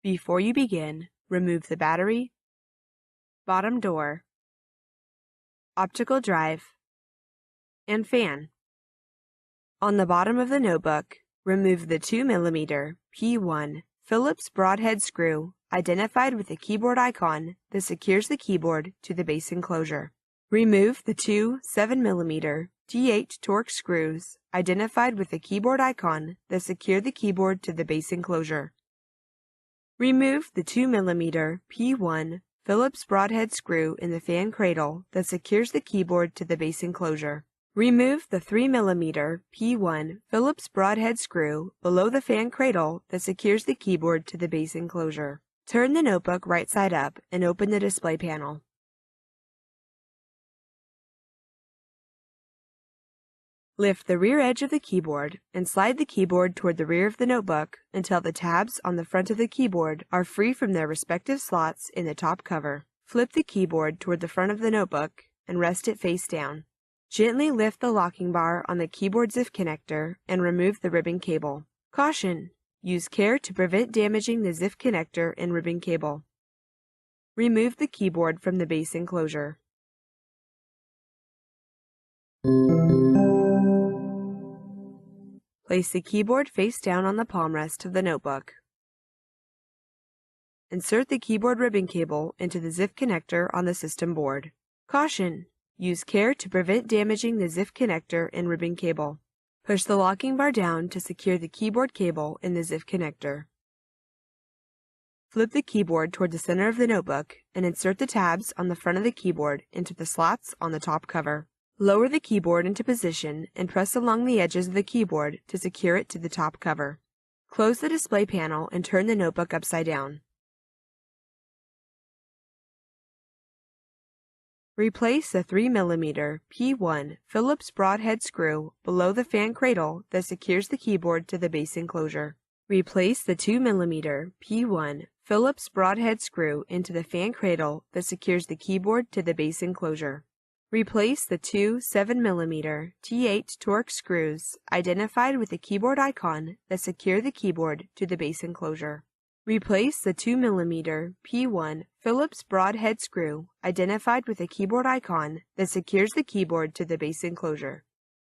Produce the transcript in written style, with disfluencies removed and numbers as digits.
Before you begin, remove the battery, bottom door, optical drive, and fan. On the bottom of the notebook, remove the 2mm P1 Phillips broadhead screw identified with the keyboard icon that secures the keyboard to the base enclosure. Remove the two 7mm T8 Torx screws identified with the keyboard icon that secure the keyboard to the base enclosure. Remove the 2mm P1 Phillips broadhead screw in the fan cradle that secures the keyboard to the base enclosure. Remove the 3mm P1 Phillips broadhead screw below the fan cradle that secures the keyboard to the base enclosure. Turn the notebook right side up and open the display panel. Lift the rear edge of the keyboard and slide the keyboard toward the rear of the notebook until the tabs on the front of the keyboard are free from their respective slots in the top cover. Flip the keyboard toward the front of the notebook and rest it face down. Gently lift the locking bar on the keyboard ZIF connector and remove the ribbon cable. Caution! Use care to prevent damaging the ZIF connector and ribbon cable. Remove the keyboard from the base enclosure. Place the keyboard face down on the palm rest of the notebook. Insert the keyboard ribbon cable into the ZIF connector on the system board. Caution! Use care to prevent damaging the ZIF connector and ribbon cable. Push the locking bar down to secure the keyboard cable in the ZIF connector. Flip the keyboard toward the center of the notebook and insert the tabs on the front of the keyboard into the slots on the top cover. Lower the keyboard into position and press along the edges of the keyboard to secure it to the top cover. Close the display panel and turn the notebook upside down. Replace the 3mm P1 Phillips broadhead screw below the fan cradle that secures the keyboard to the base enclosure. Replace the 2mm P1 Phillips broadhead screw into the fan cradle that secures the keyboard to the base enclosure. Replace the two 7mm T8 Torx screws identified with the keyboard icon that secure the keyboard to the base enclosure. Replace the 2mm P1 Phillips broadhead screw identified with the keyboard icon that secures the keyboard to the base enclosure.